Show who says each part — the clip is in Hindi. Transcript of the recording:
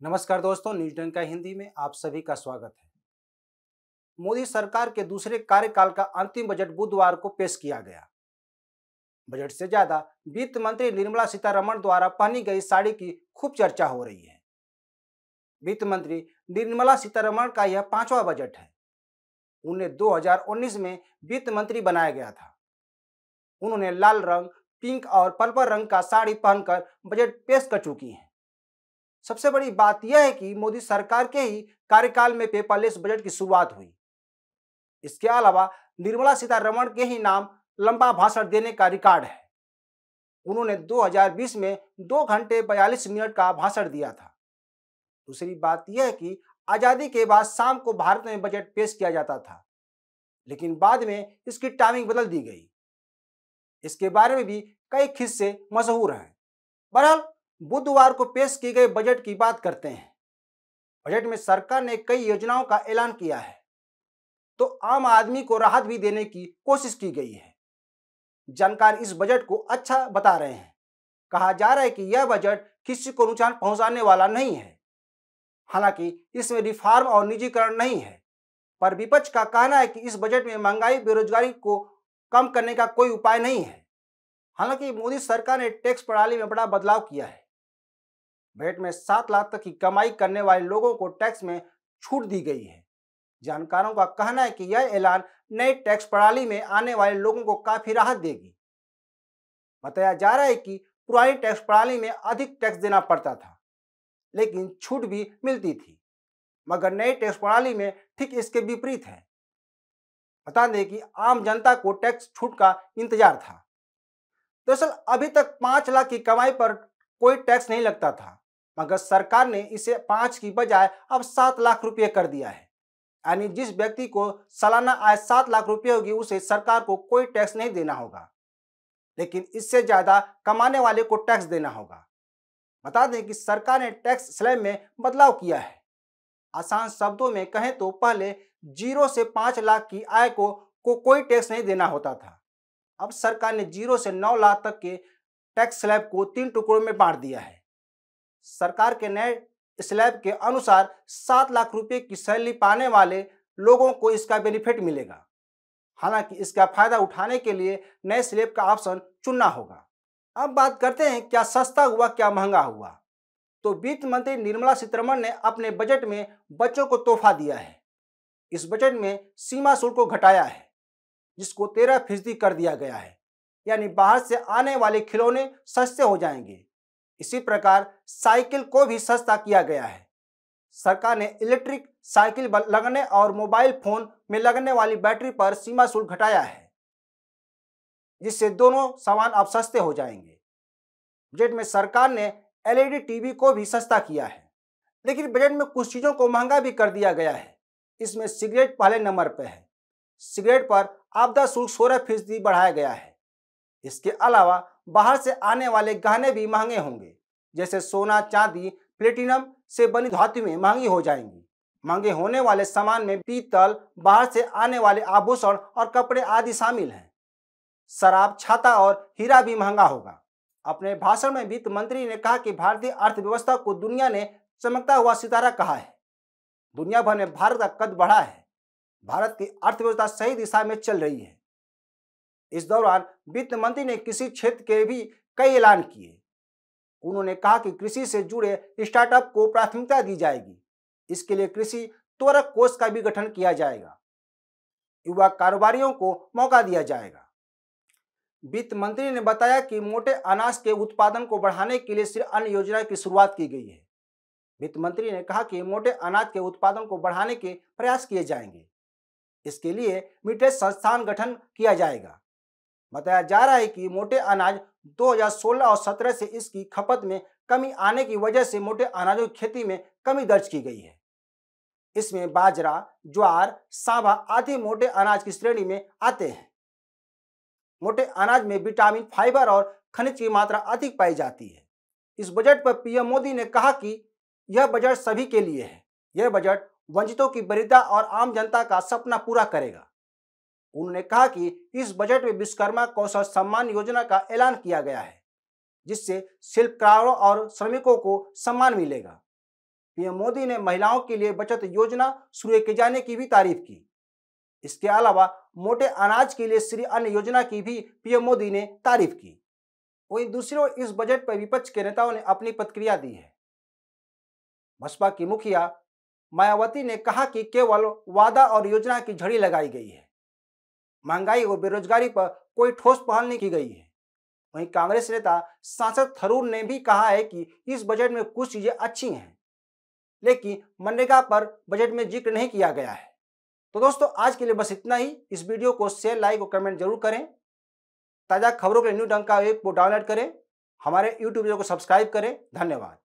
Speaker 1: नमस्कार दोस्तों, न्यूज डंका हिंदी में आप सभी का स्वागत है। मोदी सरकार के दूसरे कार्यकाल का अंतिम बजट बुधवार को पेश किया गया। बजट से ज्यादा वित्त मंत्री निर्मला सीतारमण द्वारा पहनी गई साड़ी की खूब चर्चा हो रही है। वित्त मंत्री निर्मला सीतारमण का यह पांचवा बजट है। उन्हें 2019 में वित्त मंत्री बनाया गया था। उन्होंने लाल रंग, पिंक और पर्पल रंग का साड़ी पहनकर बजट पेश कर चुकी हैं। सबसे बड़ी बात यह है कि मोदी सरकार के ही कार्यकाल में पेपरलेस बजट की शुरुआत हुई। इसके अलावा निर्मला सीतारमण के ही नाम लंबा भाषण देने का रिकॉर्ड है। उन्होंने 2020 में 2 घंटे 42 मिनट का भाषण दिया था। दूसरी बात यह है कि आजादी के बाद शाम को भारत में बजट पेश किया जाता था, लेकिन बाद में इसकी टाइमिंग बदल दी गई। इसके बारे में भी कई किस्से मशहूर हैं। बहरहाल बुधवार को पेश की गई बजट की बात करते हैं। बजट में सरकार ने कई योजनाओं का ऐलान किया है, तो आम आदमी को राहत भी देने की कोशिश की गई है। जानकार इस बजट को अच्छा बता रहे हैं। कहा जा रहा है कि यह बजट किसी को नुकसान पहुंचाने वाला नहीं है। हालांकि इसमें रिफॉर्म और निजीकरण नहीं है, पर विपक्ष का कहना है कि इस बजट में महंगाई, बेरोजगारी को कम करने का कोई उपाय नहीं है। हालांकि मोदी सरकार ने टैक्स प्रणाली में बड़ा बदलाव किया है। बजट में 7 लाख तक की कमाई करने वाले लोगों को टैक्स में छूट दी गई है। जानकारों का कहना है कि यह ऐलान नई टैक्स प्रणाली में आने वाले लोगों को काफी राहत देगी। बताया जा रहा है कि पुरानी टैक्स प्रणाली में अधिक टैक्स देना पड़ता था, लेकिन छूट भी मिलती थी, मगर नई टैक्स प्रणाली में ठीक इसके विपरीत है। बता दें कि आम जनता को टैक्स छूट का इंतजार था। दरअसल अभी तक 5 लाख की कमाई पर कोई टैक्स नहीं लगता था, मगर सरकार ने इसे 5 की बजाय अब 7 लाख रुपये कर दिया है। यानी जिस व्यक्ति को सालाना आय 7 लाख रुपये होगी, उसे सरकार को कोई टैक्स नहीं देना होगा, लेकिन इससे ज्यादा कमाने वाले को टैक्स देना होगा। बता दें कि सरकार ने टैक्स स्लैब में बदलाव किया है। आसान शब्दों में कहें तो पहले 0 से 5 लाख की आय को कोई टैक्स नहीं देना होता था। अब सरकार ने 0 से 9 लाख तक के टैक्स स्लैब को 3 टुकड़ों में बांट दिया है। सरकार के नए स्लैब के अनुसार 7 लाख रुपए की सैलरी पाने वाले लोगों को इसका बेनिफिट मिलेगा। हालांकि इसका फायदा उठाने के लिए नए स्लैब का ऑप्शन चुनना होगा। अब बात करते हैं क्या सस्ता हुआ क्या महंगा हुआ। तो वित्त मंत्री निर्मला सीतारमण ने अपने बजट में बच्चों को तोहफा दिया है। इस बजट में सीमा शुल्क को घटाया है, जिसको 13% कर दिया गया है। यानी बाहर से आने वाले खिलौने सस्ते हो जाएंगे। इसी प्रकार साइकिल को भी सस्ता किया गया है। सरकार ने इलेक्ट्रिक साइकिल लगने और मोबाइल फोन में लगने वाली बैटरी पर सीमा शुल्क घटाया है, जिससे दोनों सामान अब सस्ते हो जाएंगे। बजट में सरकार ने एलईडी टीवी को भी सस्ता किया है, लेकिन बजट में कुछ चीजों को महंगा भी कर दिया गया है। इसमें सिगरेट पहले नंबर पर है। सिगरेट पर आपदा शुल्क 16% बढ़ाया गया है। इसके अलावा बाहर से आने वाले गहने भी महंगे होंगे, जैसे सोना, चांदी, प्लेटिनम से बनी धातुएं महंगी हो जाएंगी। महंगे होने वाले सामान में पीतल, बाहर से आने वाले आभूषण और कपड़े आदि शामिल हैं। शराब, छाता और हीरा भी महंगा होगा। अपने भाषण में वित्त मंत्री ने कहा कि भारतीय अर्थव्यवस्था को दुनिया ने चमकता हुआ सितारा कहा है। दुनिया भर में भारत का कद बढ़ा है। भारत की अर्थव्यवस्था सही दिशा में चल रही है। इस दौरान वित्त मंत्री ने कृषि क्षेत्र के भी कई ऐलान किए। उन्होंने कहा कि कृषि से जुड़े स्टार्टअप को प्राथमिकता दी जाएगी। इसके लिए कृषि त्वरक कोष का भी गठन किया जाएगा। युवा कारोबारियों को मौका दिया जाएगा। वित्त मंत्री ने बताया कि मोटे अनाज के उत्पादन को बढ़ाने के लिए सिर्फ अन्य योजना की शुरुआत की गई है। वित्त मंत्री ने कहा कि मोटे अनाज के उत्पादन को बढ़ाने के प्रयास किए जाएंगे। इसके लिए मिलेट संस्थान गठन किया जाएगा। बताया जा रहा है कि मोटे अनाज 2016 और 17 से इसकी खपत में कमी आने की वजह से मोटे अनाजों की खेती में कमी दर्ज की गई है। इसमें बाजरा, ज्वार, सांभा आदि मोटे अनाज की श्रेणी में आते हैं। मोटे अनाज में विटामिन, फाइबर और खनिज की मात्रा अधिक पाई जाती है। इस बजट पर पीएम मोदी ने कहा कि यह बजट सभी के लिए है। यह बजट वंचितों की वृद्धा और आम जनता का सपना पूरा करेगा। उन्होंने कहा कि इस बजट में विश्वकर्मा कौशल सम्मान योजना का ऐलान किया गया है, जिससे शिल्पकारों और श्रमिकों को सम्मान मिलेगा। पीएम मोदी ने महिलाओं के लिए बचत योजना शुरू किए जाने की भी तारीफ की। इसके अलावा मोटे अनाज के लिए श्री अन्न योजना की भी पीएम मोदी ने तारीफ की। वहीं दूसरी ओर इस बजट पर विपक्ष के नेताओं ने अपनी प्रतिक्रिया दी है। बसपा की मुखिया मायावती ने कहा कि केवल वादा और योजना की झड़ी लगाई गई है, महंगाई और बेरोजगारी पर कोई ठोस पहल नहीं की गई है। वहीं कांग्रेस नेता सांसद थरूर ने भी कहा है कि इस बजट में कुछ चीजें अच्छी हैं, लेकिन मनरेगा पर बजट में जिक्र नहीं किया गया है। तो दोस्तों, आज के लिए बस इतना ही। इस वीडियो को शेयर, लाइक और कमेंट जरूर करें। ताज़ा खबरों के लिए न्यू डंका ऐप को डाउनलोड करें, हमारे यूट्यूब चैनल को सब्सक्राइब करें। धन्यवाद।